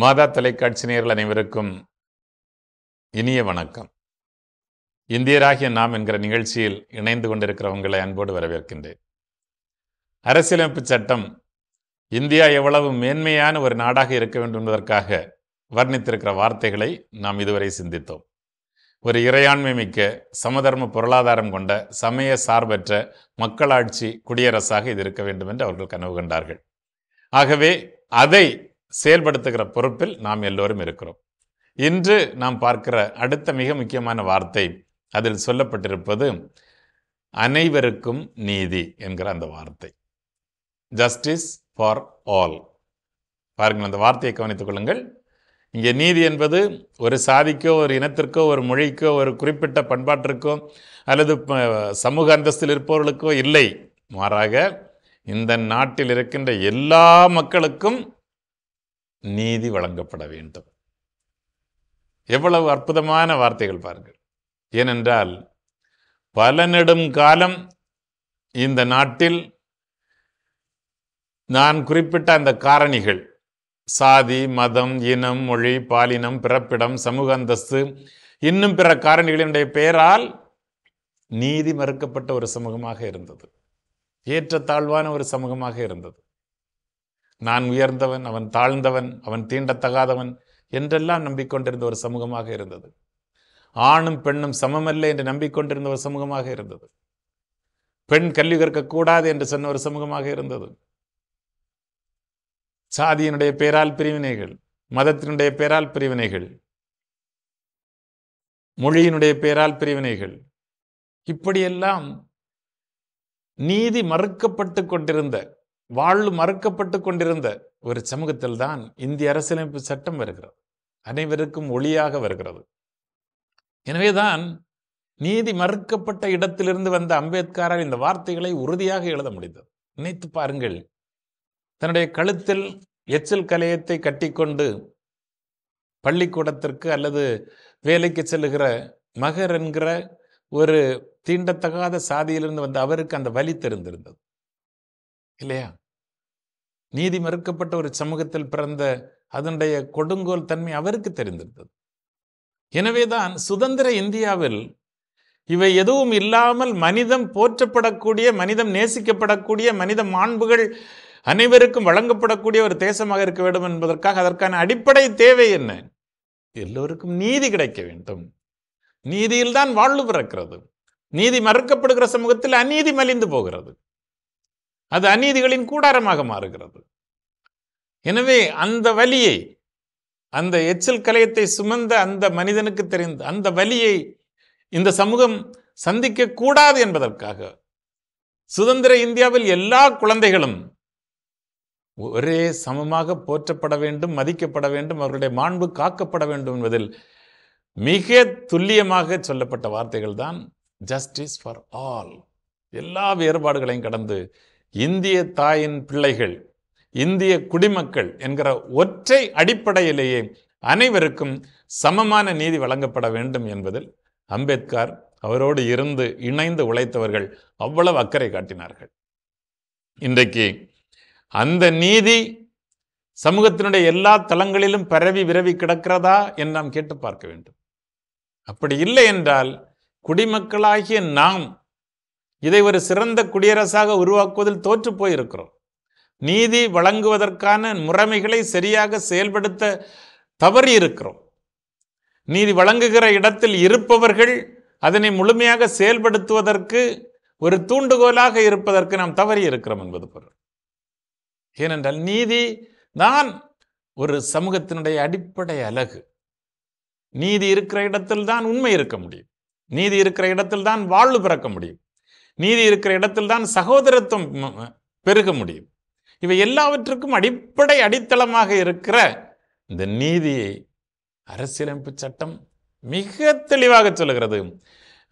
மாதா தொலைக்காட்சி நேயர்கள் அனைவருக்கும் இனிய வணக்கம். இந்தியராகிய நாம் என்கிற நிகழ்ச்சியில் இணைந்து கொண்டிருக்கிற உங்களை அன்போடு வரவேற்கின்றேன். அரசியலமைப்பு சட்டம் இந்தியா எவ்வளவு மேன்மையான ஒரு நாடாக இருக்க வேண்டும் என்பதற்காக வர்ணித்திருக்கிற வார்த்தைகளை நாம் இதுவரை சிந்தித்தோம். ஒரு இறையாண்மை மிக்க சமதர்ம பொருளாதாரம் கொண்ட சமய சார்பற்ற மக்களாட்சி குடியரசாக இது இருக்க வேண்டும் என்று அவர்கள் கனவு கண்டார்கள். ஆகவே அதை செயல்படுத்துகிற பொறுப்பில் நாம் எல்லோரும் இருக்கிறோம். இன்று நாம் பார்க்கிற அடுத்த மிக முக்கியமான வார்த்தை, அதில் சொல்லப்பட்டிருப்பது அனைவருக்கும் நீதி என்கிற அந்த வார்த்தை, ஜஸ்டிஸ் ஃபார் ஆல். பாருங்கள், அந்த வார்த்தையை கவனித்துக் கொள்ளுங்கள். இங்கே நீதி என்பது ஒரு சாதிக்கோ, ஒரு இனத்திற்கோ, ஒரு மொழிக்கோ, ஒரு குறிப்பிட்ட பண்பாட்டிற்கோ அல்லது சமூக அந்தஸ்தில் இருப்பவர்களுக்கோ இல்லை. மாறாக இந்த நாட்டில் இருக்கின்ற எல்லா மக்களுக்கும் நீதி வழங்கப்பட வேண்டும். எவ்வளவு அற்புதமான வார்த்தைகள் பாருங்கள். ஏனென்றால் பல நெடும் காலம் இந்த நாட்டில் நான் குறிப்பிட்ட அந்த காரணிகள், சாதி, மதம், இனம், மொழி, பாலினம், பிறப்பிடம், சமூக அந்தஸ்து, இன்னும் பிற காரணிகளினுடைய பெயரால் நீதி மறுக்கப்பட்ட ஒரு சமூகமாக இருந்தது. ஏற்றத்தாழ்வான ஒரு சமூகமாக இருந்தது. நான் உயர்ந்தவன், அவன் தாழ்ந்தவன், அவன் தீண்டத்தகாதவன் என்றெல்லாம் நம்பிக்கொண்டிருந்த ஒரு சமூகமாக இருந்தது. ஆணும் பெண்ணும் சமமல்ல என்று நம்பிக்கொண்டிருந்த ஒரு சமூகமாக இருந்தது. பெண் கல்வி கற்கக்கூடாது என்று சொன்ன ஒரு சமூகமாக இருந்தது. சாதியினுடைய பெயரால் பிரிவினைகள், மதத்தினுடைய பெயரால் பிரிவினைகள், மொழியினுடைய பெயரால் பிரிவினைகள், இப்படியெல்லாம் நீதி மறுக்கப்பட்டு கொண்டிருந்த, வாழ்வு மறுக்கப்பட்டு கொண்டிருந்த ஒரு சமூகத்தில் தான் இந்திய அரசியலமைப்பு சட்டம் வருகிறது. அனைவருக்கும் ஒளியாக வருகிறது. எனவேதான் நீதி மறுக்கப்பட்ட இடத்திலிருந்து வந்த அம்பேத்கரால் இந்த வார்த்தைகளை உறுதியாக எழுத முடிந்தது. நினைத்து பாருங்கள், தன்னுடைய கழுத்தில் எச்சில் கலையத்தை கட்டிக்கொண்டு பள்ளிக்கூடத்திற்கு அல்லது வேலைக்கு செல்லுகிற மகர் என்கிற ஒரு தீண்டத்தகாத சாதியிலிருந்து வந்த அவருக்கு அந்த வலி தெரிந்திருந்தது இல்லையா? நீதி மறுக்கப்பட்ட ஒரு சமூகத்தில் பிறந்த அதனுடைய கொடுங்கோல் தன்மை அவருக்கு தெரிந்திருந்தது. எனவேதான் சுதந்திர இந்தியாவில் இவை எதுவும் இல்லாமல் மனிதம் போற்றப்படக்கூடிய, மனிதம் நேசிக்கப்படக்கூடிய, மனித மாண்புகள் அனைவருக்கும் வழங்கப்படக்கூடிய ஒரு தேசமாக இருக்க வேண்டும் என்பதற்காக அதற்கான அடிப்படை தேவை என்ன? எல்லோருக்கும் நீதி கிடைக்க வேண்டும். நீதியில்தான் வாழ்வு பிறக்கிறது. நீதி மறுக்கப்படுகிற சமூகத்தில் அநீதி மலிந்து போகிறது. அது அநீதிகளின் கூடாரமாக மாறுகிறது. எனவே அந்த வலியை, அந்த எச்சில் கலையத்தை சுமந்த அந்த மனிதனுக்கு தெரிந்த அந்த வலியை இந்த சமூகம் சந்திக்க கூடாது என்பதற்காக சுதந்திர இந்தியாவில் எல்லா குழந்தைகளும் ஒரே சமமாக போற்றப்பட வேண்டும், மதிக்கப்பட வேண்டும், அவர்களுடைய மாண்பு காக்கப்பட வேண்டும் என்பதில் மிக துல்லியமாக சொல்லப்பட்ட வார்த்தைகள் தான் ஜஸ்டிஸ் ஃபார் ஆல். எல்லா வேறுபாடுகளையும் கடந்து இந்திய தாயின் பிள்ளைகள், இந்திய குடிமக்கள் என்கிற ஒற்றை அடிப்படையிலேயே அனைவருக்கும் சமமான நீதி வழங்கப்பட வேண்டும் என்பதில் அம்பேத்கர், அவரோடு இருந்து இணைந்து உழைத்தவர்கள் அவ்வளவு அக்கறை காட்டினார்கள். இன்றைக்கு அந்த நீதி சமூகத்தினுடைய எல்லா தளங்களிலும் பரவி விரவி கிடக்கிறதா என்று நாம் கேட்டு பார்க்க வேண்டும். அப்படி இல்லை என்றால் குடிமக்களாகிய நாம் இதை ஒரு சிறந்த குடியரசாக உருவாக்குவதில் தோற்று போயிருக்கிறோம். நீதி வழங்குவதற்கான முறைமைகளை சரியாக செயல்படுத்த தவறி இருக்கிறோம். நீதி வழங்குகிற இடத்தில் இருப்பவர்கள் அதனை முழுமையாக செயல்படுத்துவதற்கு ஒரு தூண்டுகோலாக இருப்பதற்கு நாம் தவறி இருக்கிறோம் என்பது பொருள். ஏனென்றால் நீதி தான் ஒரு சமூகத்தினுடைய அடிப்படை அழகு. நீதி இருக்கிற இடத்தில் தான் உண்மை இருக்க முடியும். நீதி இருக்கிற இடத்தில் தான் வாழ்வு பிறக்க முடியும். நீதி இருக்கிற இடத்தில் தான் சகோதரத்துவம் பெருக முடியும். இவை எல்லாவற்றுக்கும் அடிப்படை அடித்தளமாக இருக்கிற இந்த நீதியை அரசியலமைப்பு சட்டம் மிக தெளிவாக சொல்லுகிறது.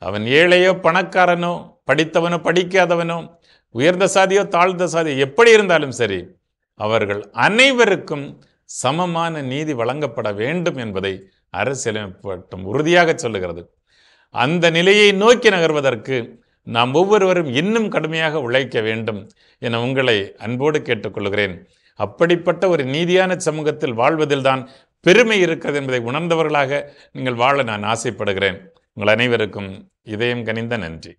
அவன் ஏழையோ பணக்காரனோ, படித்தவனோ படிக்காதவனோ, உயர்ந்த சாதியோ தாழ்ந்த சாதியோ எப்படி இருந்தாலும் சரி, அவர்கள் அனைவருக்கும் சமமான நீதி வழங்கப்பட வேண்டும் என்பதை அரசியலமைப்பு சட்டம் உறுதியாக சொல்லுகிறது. அந்த நிலையை நோக்கி நகர்வதற்கு நாம் ஒவ்வொருவரும் இன்னும் கடுமையாக உழைக்க வேண்டும் என உங்களை அன்போடு கேட்டுக்கொள்கிறேன். அப்படிப்பட்ட ஒரு நீதியான சமூகத்தில் வாழ்வதில்தான் பெருமை இருக்கிறது என்பதை உணர்ந்தவர்களாக நீங்கள் வாழ நான் ஆசைப்படுகிறேன். உங்கள் அனைவருக்கும் இதயம் கனிந்த நன்றி.